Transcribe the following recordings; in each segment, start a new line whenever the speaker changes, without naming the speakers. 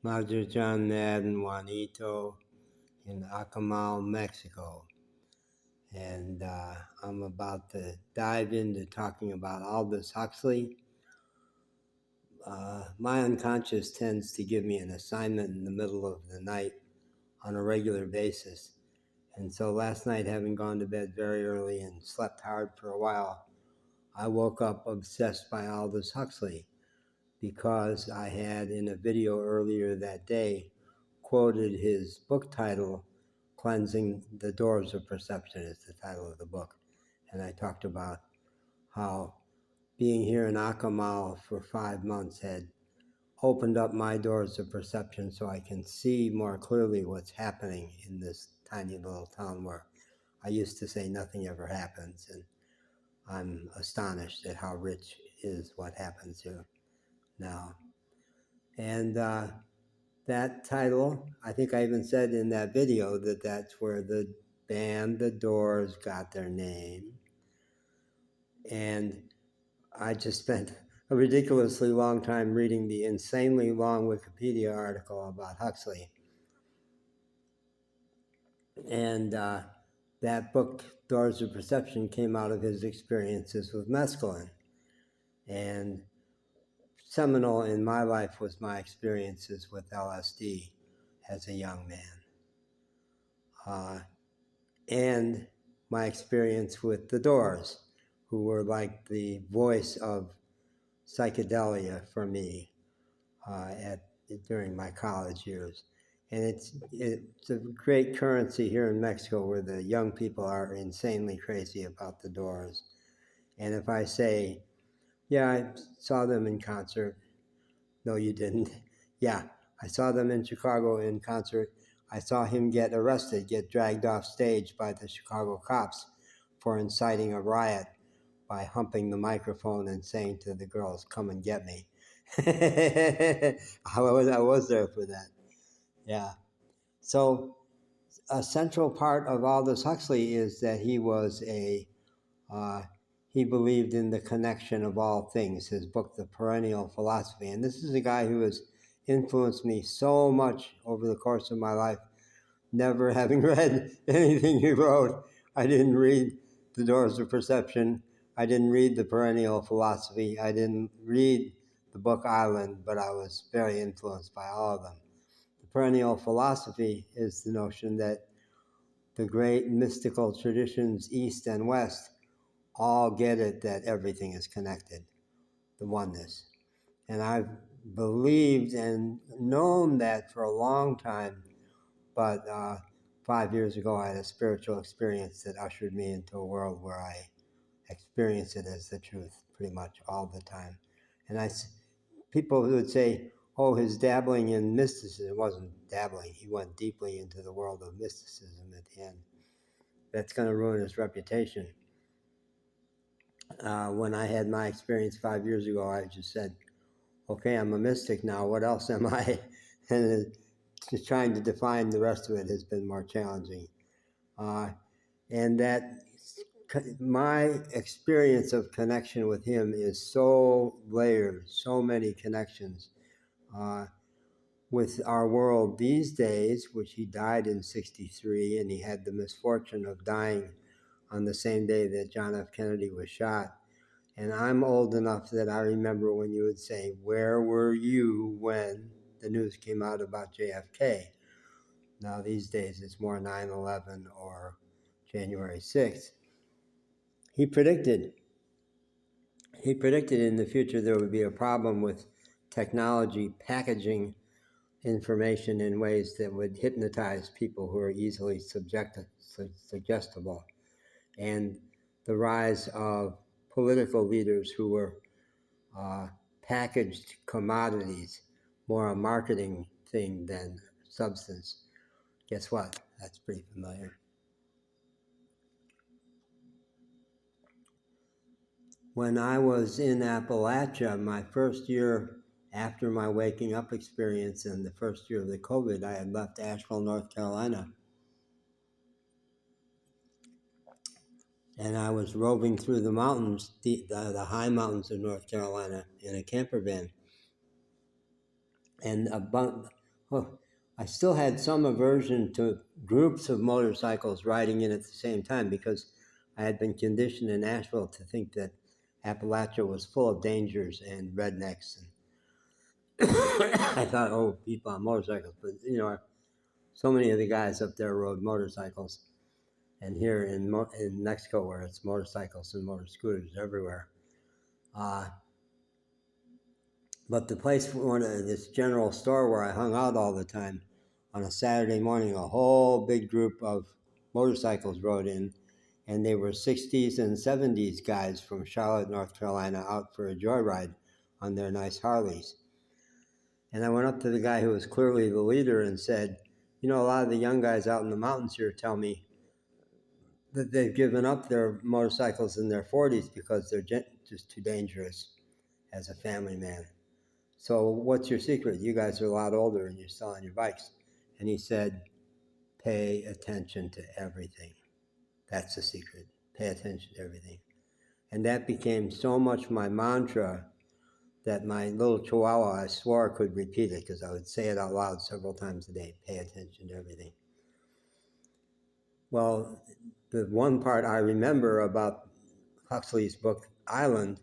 Mazatlán and Juanito in Acamal, Mexico. And I'm about to dive into talking about Aldous Huxley. My unconscious tends to give me an assignment in the middle of the night on a regular basis. And so last night, having gone to bed very early and slept hard for a while, I woke up obsessed by Aldous Huxley because I had, in a video earlier that day, quoted his book title, Cleansing the Doors of Perception is the title of the book. And I talked about how being here in Akamal for 5 months had opened up my doors of perception so I can see more clearly what's happening in this tiny little town where I used to say nothing ever happens. And I'm astonished at how rich is what happens here now. And that title, I think I even said in that video that that's where the band The Doors got their name. And I just spent a ridiculously long time reading the insanely long Wikipedia article about Huxley. And that book, Doors of Perception, came out of his experiences with mescaline. And seminal in my life was my experiences with LSD as a young man. And my experience with the Doors, who were like the voice of psychedelia for me during my college years. And it's a great currency here in Mexico where the young people are insanely crazy about the Doors. And if I say, yeah, I saw them in concert. No, you didn't. Yeah, I saw them in Chicago in concert. I saw him get arrested, get dragged off stage by the Chicago cops for inciting a riot by humping the microphone and saying to the girls, "Come and get me." I was there for that. Yeah. So a central part of Aldous Huxley is that he was he believed in the connection of all things, his book, The Perennial Philosophy. And this is a guy who has influenced me so much over the course of my life, never having read anything he wrote. I didn't read The Doors of Perception. I didn't read The Perennial Philosophy. I didn't read the book Island, but I was very influenced by all of them. The Perennial Philosophy is the notion that the great mystical traditions, East and West, all get it that everything is connected, the oneness. And I've believed and known that for a long time, but 5 years ago I had a spiritual experience that ushered me into a world where I experience it as the truth pretty much all the time. And people would say, oh, his dabbling in mysticism. It wasn't dabbling. He went deeply into the world of mysticism at the end. That's going to ruin his reputation. When I had my experience 5 years ago, I just said, okay, I'm a mystic now. What else am I? And just trying to define the rest of it has been more challenging. And that my experience of connection with him is so layered, so many connections with our world these days, which he died in 1963, and he had the misfortune of dying on the same day that John F. Kennedy was shot. And I'm old enough that I remember when you would say, where were you when the news came out about JFK? Now these days it's more 9/11 or January 6th. He predicted in the future there would be a problem with technology packaging information in ways that would hypnotize people who are easily suggestible, and the rise of political leaders who were packaged commodities, more a marketing thing than substance. Guess what? That's pretty familiar. When I was in Appalachia, my first year after my waking up experience and the first year of the COVID, I had left Asheville, North Carolina. And I was roving through the mountains, the high mountains of North Carolina in a camper van. And well, I still had some aversion to groups of motorcycles riding in at the same time because I had been conditioned in Nashville to think that Appalachia was full of dangers and rednecks. And I thought, oh, people on motorcycles. But, so many of the guys up there rode motorcycles. And here in Mexico, where it's motorcycles and motor scooters everywhere. But the place, this general store where I hung out all the time, on a Saturday morning, a whole big group of motorcycles rode in, and they were 60s and 70s guys from Charlotte, North Carolina, out for a joyride on their nice Harleys. And I went up to the guy who was clearly the leader and said, a lot of the young guys out in the mountains here tell me that they've given up their motorcycles in their 40s because they're just too dangerous as a family man. So what's your secret? You guys are a lot older and you're still on your bikes. And he said, pay attention to everything. That's the secret. Pay attention to everything. And that became so much my mantra that my little chihuahua, I swore I could repeat it because I would say it out loud several times a day. Pay attention to everything. Well, the one part I remember about Huxley's book, Island,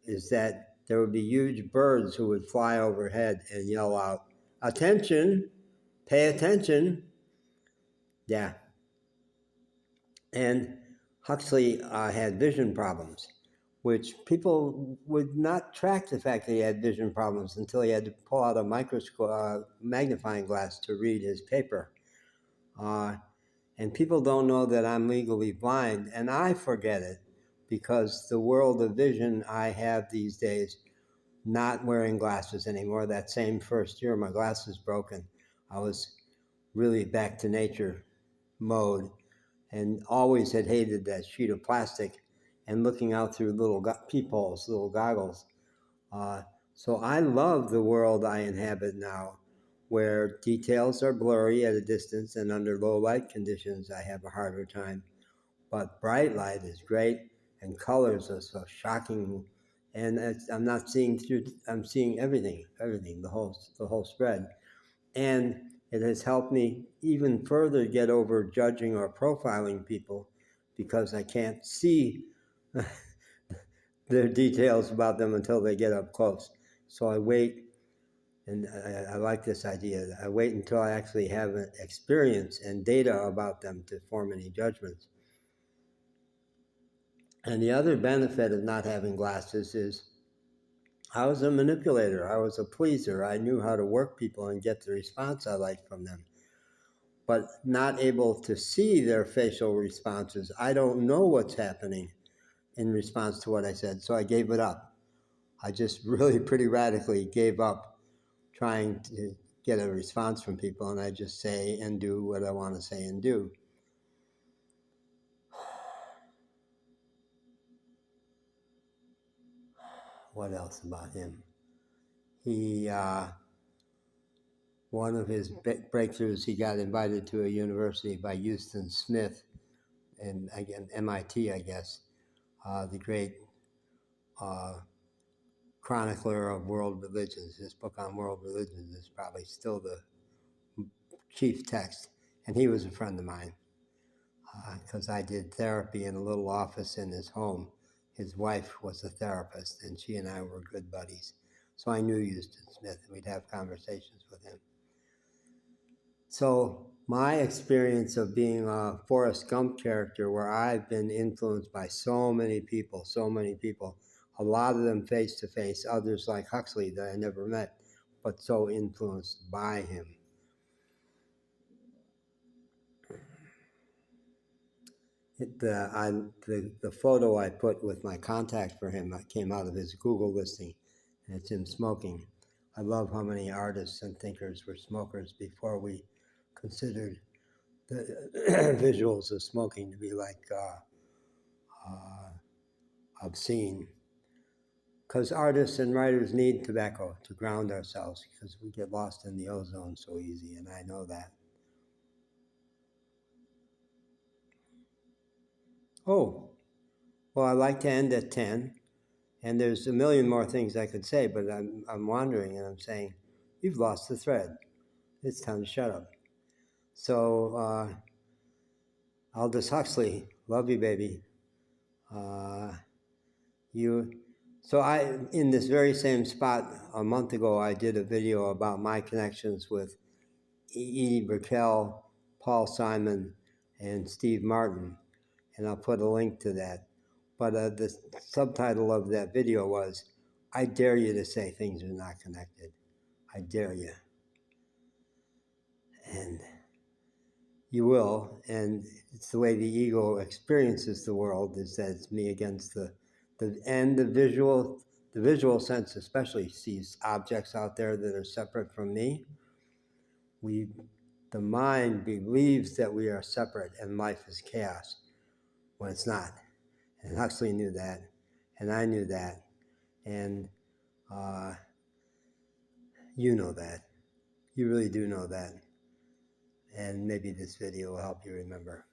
is that there would be huge birds who would fly overhead and yell out, attention, pay attention. Yeah. And Huxley had vision problems, which people would not track the fact that he had vision problems until he had to pull out a magnifying glass to read his paper. And people don't know that I'm legally blind, and I forget it because the world of vision I have these days, not wearing glasses anymore. That same first year, my glasses broken. I was really back to nature mode and always had hated that sheet of plastic and looking out through little peepholes, little goggles. So I love the world I inhabit now, where details are blurry at a distance and under low light conditions I have a harder time. But bright light is great and colors are so shocking. And I'm not seeing through, I'm seeing everything, the whole spread. And it has helped me even further get over judging or profiling people because I can't see the details about them until they get up close. So I wait, and I like this idea. I wait until I actually have an experience and data about them to form any judgments. And the other benefit of not having glasses is I was a manipulator. I was a pleaser. I knew how to work people and get the response I liked from them. But not able to see their facial responses. I don't know what's happening in response to what I said, so I gave it up. I just really pretty radically gave up trying to get a response from people, and I just say and do what I want to say and do. What else about him? He, one of his breakthroughs, he got invited to a university by Houston Smith, and again, MIT, I guess, the great chronicler of world religions. His book on world religions is probably still the chief text, and he was a friend of mine because I did therapy in a little office in his home. His wife was a therapist, and she and I were good buddies. So I knew Houston Smith, and we'd have conversations with him. So my experience of being a Forrest Gump character, where I've been influenced by so many people, a lot of them face to face, others like Huxley that I never met, but so influenced by him. The photo I put with my contact for him came out of his Google listing, and it's him smoking. I love how many artists and thinkers were smokers before we considered the visuals of smoking to be like obscene. Because artists and writers need tobacco to ground ourselves because we get lost in the ozone so easy, and I know that. Oh, well, I like to end at 10, and there's a million more things I could say, but I'm wandering and I'm saying, you've lost the thread. It's time to shut up. So, Aldous Huxley, love you, baby. Uh, you. So in this very same spot a month ago, I did a video about my connections with Edie Brickell, Paul Simon, and Steve Martin, and I'll put a link to that. But the subtitle of that video was, I dare you to say things are not connected. I dare you. And you will, and it's the way the ego experiences the world, is that it's me against the visual sense especially sees objects out there that are separate from me. The mind believes that we are separate and life is chaos when it's not. And Huxley knew that, and I knew that, and you know that. You really do know that. And maybe this video will help you remember.